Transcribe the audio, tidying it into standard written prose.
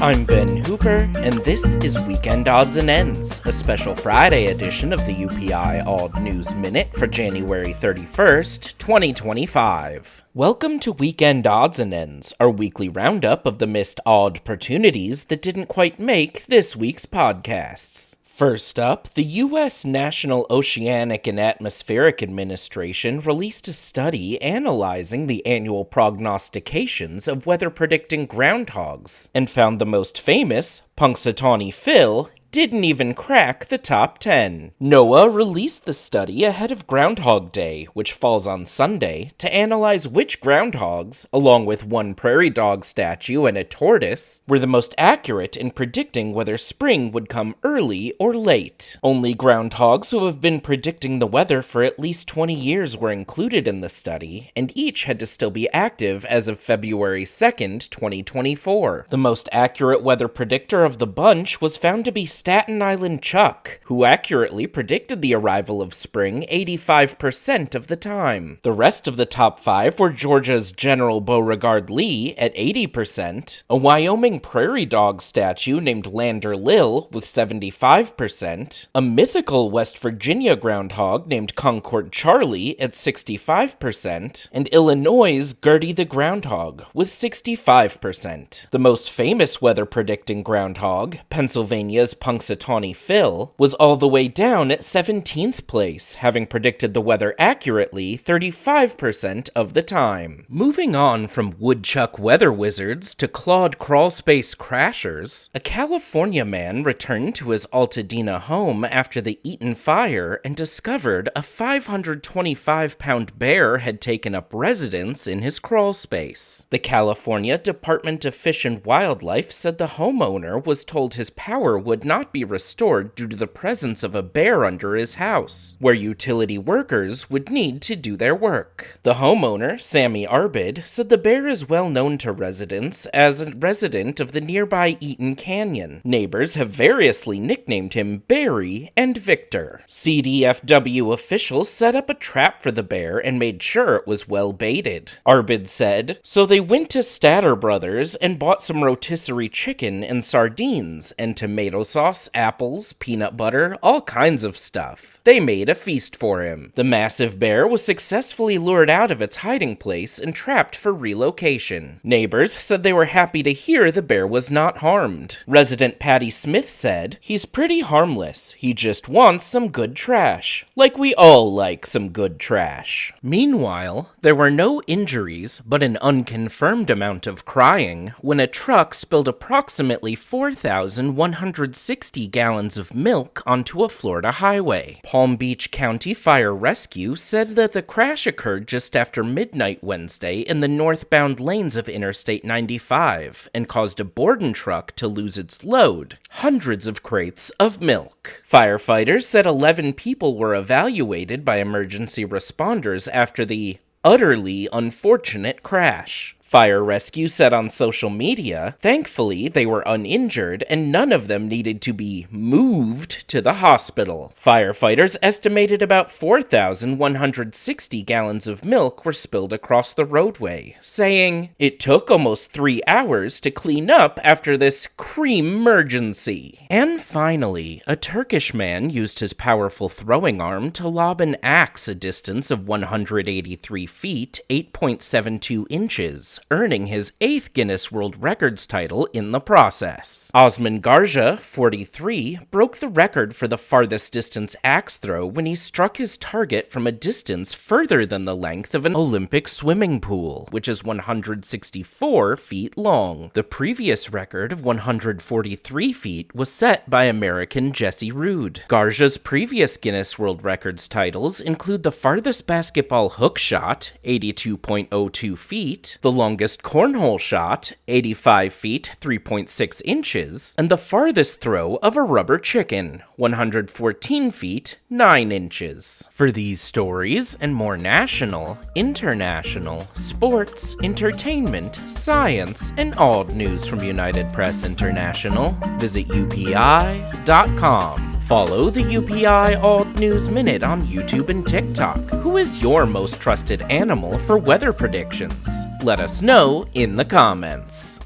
I'm Ben Hooper, and this is Weekend Odds and Ends, a special Friday edition of the UPI Odd News Minute for January 31st, 2025. Welcome to Weekend Odds and Ends, our weekly roundup of the missed odd-portunities that didn't quite make this week's podcasts. First up, the U.S. National Oceanic and Atmospheric Administration released a study analyzing the annual prognostications of weather-predicting groundhogs, and found the most famous, Punxsutawney Phil, didn't even crack the top 10. NOAA released the study ahead of Groundhog Day, which falls on Sunday, to analyze which groundhogs, along with one prairie dog statue and a tortoise, were the most accurate in predicting whether spring would come early or late. Only groundhogs who have been predicting the weather for at least 20 years were included in the study, and each had to still be active as of February 2nd, 2024. The most accurate weather predictor of the bunch was found to be Staten Island Chuck, who accurately predicted the arrival of spring 85% of the time. The rest of the top 5 were Georgia's General Beauregard Lee at 80%, a Wyoming prairie dog statue named Lander Lil with 75%, a mythical West Virginia groundhog named Concord Charlie at 65%, and Illinois' Gertie the Groundhog with 65%. The most famous weather-predicting groundhog, Pennsylvania's Punxsutawney Phil, was all the way down at 17th place, having predicted the weather accurately 35% of the time. Moving on from woodchuck weather wizards to clawed crawlspace crashers, a California man returned to his Altadena home after the Eaton Fire and discovered a 525-pound bear had taken up residence in his crawlspace. The California Department of Fish and Wildlife said the homeowner was told his power would not be restored due to the presence of a bear under his house, where utility workers would need to do their work. The homeowner, Sammy Arbid, said the bear is well known to residents as a resident of the nearby Eaton Canyon. Neighbors have variously nicknamed him Barry and Victor. CDFW officials set up a trap for the bear and made sure it was well baited. Arbid said, "So they went to Statter Brothers and bought some rotisserie chicken and sardines and tomato sauce, apples, peanut butter, all kinds of stuff. They made a feast for him. The massive bear was successfully lured out of its hiding place and trapped for relocation." Neighbors said they were happy to hear the bear was not harmed. Resident Patty Smith said, "He's pretty harmless. He just wants some good trash. Like we all like some good trash." Meanwhile, there were no injuries, but an unconfirmed amount of crying when a truck spilled approximately 4,160 gallons of milk onto a Florida highway. Palm Beach County Fire Rescue said that the crash occurred just after midnight Wednesday in the northbound lanes of Interstate 95 and caused a Borden truck to lose its load, hundreds of crates of milk. Firefighters said 11 people were evaluated by emergency responders after the utterly unfortunate crash. Fire Rescue said on social media, "Thankfully, they were uninjured and none of them needed to be moved to the hospital." Firefighters estimated about 4,160 gallons of milk were spilled across the roadway, saying, "It took almost 3 hours to clean up after this cream-emergency." And finally, a Turkish man used his powerful throwing arm to lob an axe a distance of 183 feet, 8.72 inches, earning his 8th Guinness World Records title in the process. Osman Garja, 43, broke the record for the farthest distance axe throw when he struck his target from a distance further than the length of an Olympic swimming pool, which is 164 feet long. The previous record of 143 feet was set by American Jesse Rude. Garja's previous Guinness World Records titles include the farthest basketball hook shot, 82.02 feet, the longest cornhole shot, 85 feet, 3.6 inches, and the farthest throw of a rubber chicken, 114 feet, 9 inches. For these stories and more national, international, sports, entertainment, science, and odd news from United Press International, visit UPI.com. Follow the UPI Odd News Minute on YouTube and TikTok. Who is your most trusted animal for weather predictions? Let us know in the comments.